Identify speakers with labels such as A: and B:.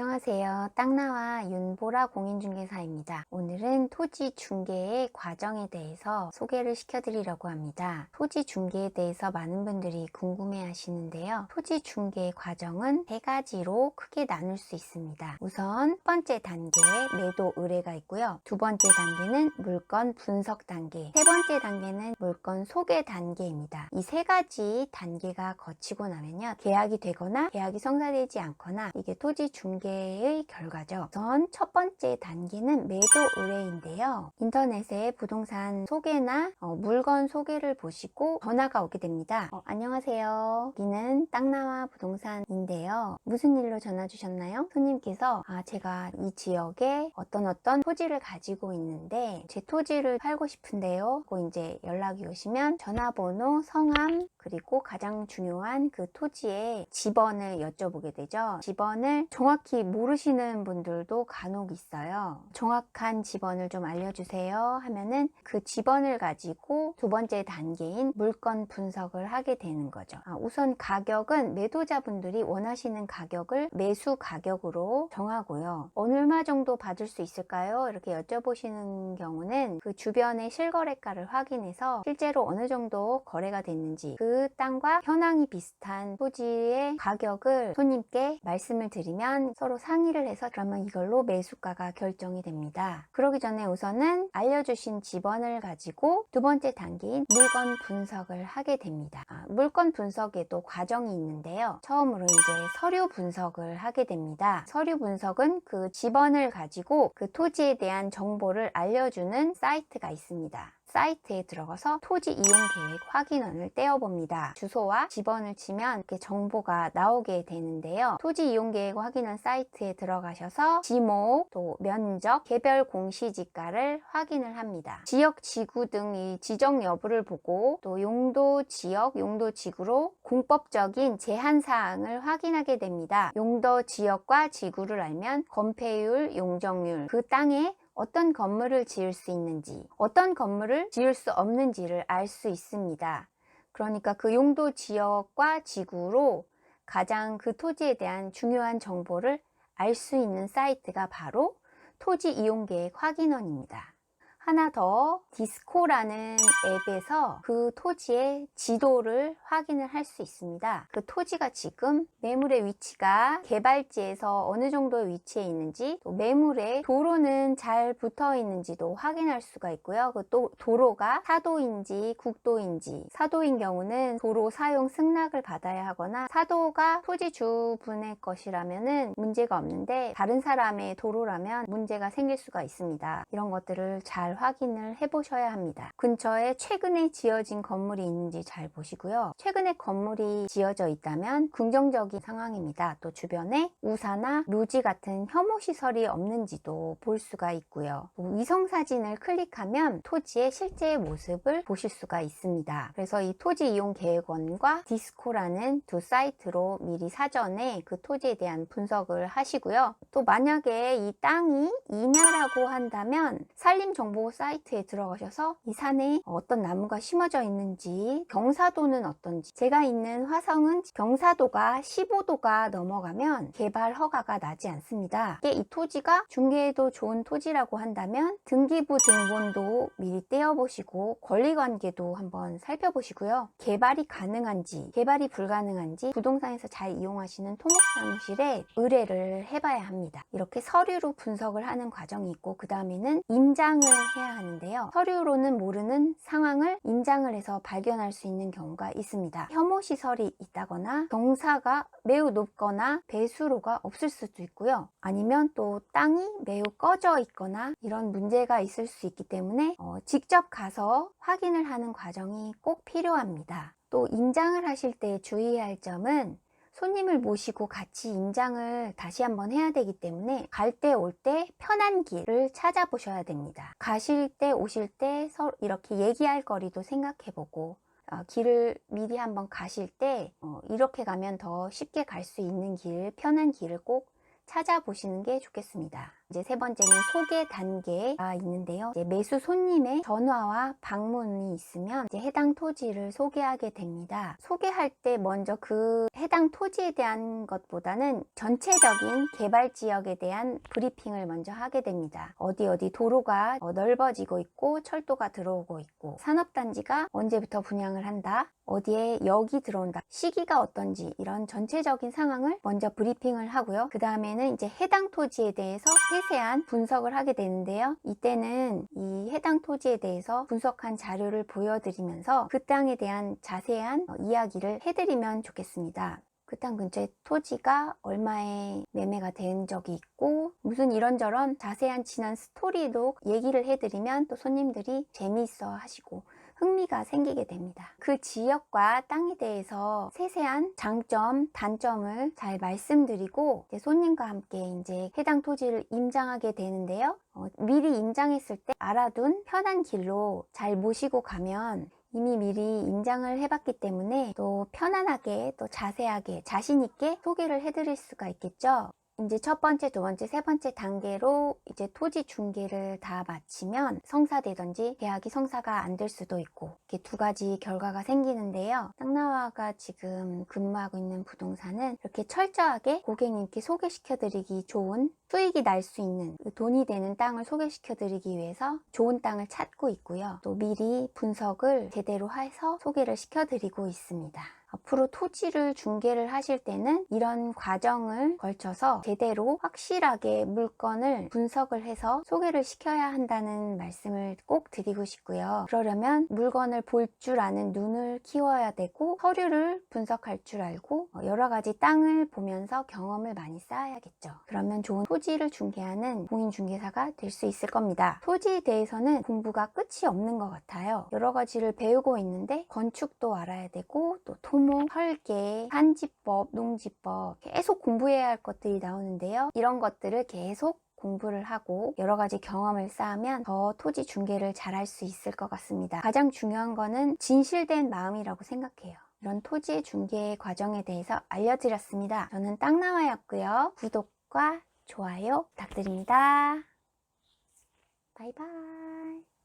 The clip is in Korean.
A: 안녕하세요. 땅나와 윤보라 공인중개사입니다. 오늘은 토지 중개의 과정에 대해서 소개를 시켜드리려고 합니다. 토지 중개에 대해서 많은 분들이 궁금해 하시는데요. 토지 중개의 과정은 세 가지로 크게 나눌 수 있습니다. 우선 첫 번째 단계 매도 의뢰가 있고요. 두 번째 단계는 물건 분석 단계, 세 번째 단계는 물건 소개 단계입니다. 이 세 가지 단계가 거치고 나면요, 계약이 되거나 계약이 성사되지 않거나 이게 토지 중개의 결과죠. 우선 첫 번째 단계는 매도 의뢰인데요. 인터넷에 부동산 소개나 물건 소개를 보시고 전화가 오게 됩니다. 안녕하세요. 여기는 땅나와 부동산인데요. 무슨 일로 전화 주셨나요? 손님께서 제가 이 지역에 어떤 토지를 가지고 있는데 제 토지를 팔고 싶은데요. 그 이제 연락이 오시면 전화번호, 성함, 그리고 가장 중요한 그 토지의 지번을 여쭤보게 되죠. 지번을 정확히 모르시는 분들도 간혹 있어요. 정확한 지번을 좀 알려주세요 하면은 그 지번을 가지고 두 번째 단계인 물건 분석을 하게 되는 거죠. 우선 가격은 매도자분들이 원하시는 가격을 매수 가격으로 정하고요. 얼마 정도 받을 수 있을까요? 이렇게 여쭤보시는 경우는 그 주변의 실거래가를 확인해서 실제로 어느 정도 거래가 됐는지, 그 땅과 현황이 비슷한 토지의 가격을 손님께 말씀을 드리면 서로 상의를 해서 그러면 이걸로 매수가가 결정이 됩니다. 그러기 전에 우선은 알려주신 지번을 가지고 두 번째 단계인 물건 분석을 하게 됩니다. 물건 분석에도 과정이 있는데요. 처음으로 이제 서류 분석을 하게 됩니다. 서류 분석은 그 지번을 가지고 그 토지에 대한 정보를 알려주는 사이트가 있습니다. 사이트에 들어가서 토지 이용 계획 확인원을 떼어봅니다. 주소와 지번을 치면 이렇게 정보가 나오게 되는데요. 토지 이용 계획 확인원 사이트에 들어가셔서 지목, 또 면적, 개별 공시지가를 확인을 합니다. 지역, 지구 등 이 지정 여부를 보고 또 용도 지역, 용도 지구로 공법적인 제한 사항을 확인하게 됩니다. 용도 지역과 지구를 알면 건폐율, 용적률, 그 땅에 어떤 건물을 지을 수 있는지, 어떤 건물을 지을 수 없는지를 알 수 있습니다. 그러니까 그 용도 지역과 지구로 가장 그 토지에 대한 중요한 정보를 알 수 있는 사이트가 바로 토지 이용계획 확인원입니다. 하나 더, 디스코라는 앱에서 그 토지의 지도를 확인을 할 수 있습니다. 그 토지가 지금 매물의 위치가 개발지에서 어느 정도의 위치에 있는지, 또 매물의 도로는 잘 붙어 있는지도 확인할 수가 있고요. 그 또 도로가 사도인지 국도인지, 사도인 경우는 도로 사용 승낙을 받아야 하거나 사도가 토지 주분의 것이라면은 문제가 없는데 다른 사람의 도로라면 문제가 생길 수가 있습니다. 이런 것들을 잘 확인을 해 보셔야 합니다. 근처에 최근에 지어진 건물이 있는지 잘 보시고요. 최근에 건물이 지어져 있다면 긍정적인 상황입니다. 또 주변에 우사나 묘지 같은 혐오 시설이 없는지도 볼 수가 있고요. 위성 사진을 클릭하면 토지의 실제 모습을 보실 수가 있습니다. 그래서 이 토지 이용 계획원과 디스코라는 두 사이트로 미리 사전에 그 토지에 대한 분석을 하시고요. 또 만약에 이 땅이 임야라고 한다면 산림정보 사이트에 들어가셔서 이 산에 어떤 나무가 심어져 있는지, 경사도는 어떤지, 제가 있는 화성은 경사도가 15도가 넘어가면 개발 허가가 나지 않습니다. 이 토지가 중개에도 좋은 토지라고 한다면 등기부 등본도 미리 떼어보시고 권리관계도 한번 살펴보시고요. 개발이 가능한지, 개발이 불가능한지 부동산에서 잘 이용하시는 토목사무실에 의뢰를 해봐야 합니다. 이렇게 서류로 분석을 하는 과정이 있고, 그 다음에는 임장을 해야 하는데요. 서류로는 모르는 상황을 임장을 해서 발견할 수 있는 경우가 있습니다. 혐오 시설이 있다거나 경사가 매우 높거나 배수로가 없을 수도 있고요. 아니면 또 땅이 매우 꺼져 있거나 이런 문제가 있을 수 있기 때문에 직접 가서 확인을 하는 과정이 꼭 필요합니다. 또 임장을 하실 때 주의해야 할 점은 손님을 모시고 같이 임장을 다시 한번 해야 되기 때문에 갈 때 올 때 편한 길을 찾아보셔야 됩니다. 가실 때 오실 때 서로 이렇게 얘기할 거리도 생각해보고 길을 미리 한번 가실 때 이렇게 가면 더 쉽게 갈 수 있는 길, 편한 길을 꼭 찾아보시는 게 좋겠습니다. 이제 세 번째는 소개 단계가 있는데요. 이제 매수 손님의 전화와 방문이 있으면 이제 해당 토지를 소개하게 됩니다. 소개할 때 먼저 그 해당 토지에 대한 것보다는 전체적인 개발 지역에 대한 브리핑을 먼저 하게 됩니다. 어디 도로가 넓어지고 있고 철도가 들어오고 있고 산업단지가 언제부터 분양을 한다, 어디에 역이 들어온다, 시기가 어떤지 이런 전체적인 상황을 먼저 브리핑을 하고요. 그 다음에는 이제 해당 토지에 대해서 세세한 분석을 하게 되는데요. 이때는 이 해당 토지에 대해서 분석한 자료를 보여드리면서 그 땅에 대한 자세한 이야기를 해드리면 좋겠습니다. 그 땅 근처에 토지가 얼마에 매매가 된 적이 있고 무슨 이런저런 자세한 지난 스토리도 얘기를 해드리면 또 손님들이 재미있어 하시고 흥미가 생기게 됩니다. 그 지역과 땅에 대해서 세세한 장점, 단점을 잘 말씀드리고 손님과 함께 이제 해당 토지를 임장하게 되는데요. 미리 임장했을 때 알아둔 편한 길로 잘 모시고 가면 이미 미리 임장을 해봤기 때문에 또 편안하게 또 자세하게 자신있게 소개를 해드릴 수가 있겠죠. 이제 첫 번째, 두 번째, 세 번째 단계로 이제 토지 중개를 다 마치면 성사되든지 계약이 성사가 안 될 수도 있고 이렇게 두 가지 결과가 생기는데요. 땅나와가 지금 근무하고 있는 부동산은 이렇게 철저하게 고객님께 소개시켜드리기 좋은 수익이 날 수 있는 돈이 되는 땅을 소개시켜드리기 위해서 좋은 땅을 찾고 있고요. 또 미리 분석을 제대로 해서 소개를 시켜드리고 있습니다. 앞으로 토지를 중개를 하실 때는 이런 과정을 걸쳐서 제대로 확실하게 물건을 분석을 해서 소개를 시켜야 한다는 말씀을 꼭 드리고 싶고요. 그러려면 물건을 볼 줄 아는 눈을 키워야 되고 서류를 분석할 줄 알고 여러 가지 땅을 보면서 경험을 많이 쌓아야겠죠. 그러면 좋은 토지를 중개하는 공인중개사가 될 수 있을 겁니다. 토지에 대해서는 공부가 끝이 없는 것 같아요. 여러 가지를 배우고 있는데 건축도 알아야 되고 또 토목, 설계, 산지법, 농지법 계속 공부해야 할 것들이 나오는데요. 이런 것들을 계속 공부를 하고 여러 가지 경험을 쌓으면 더 토지 중개를 잘할 수 있을 것 같습니다. 가장 중요한 거는 진실된 마음이라고 생각해요. 이런 토지 중개 과정에 대해서 알려드렸습니다. 저는 땅나와였고요. 구독과 좋아요 부탁드립니다. 바이바이.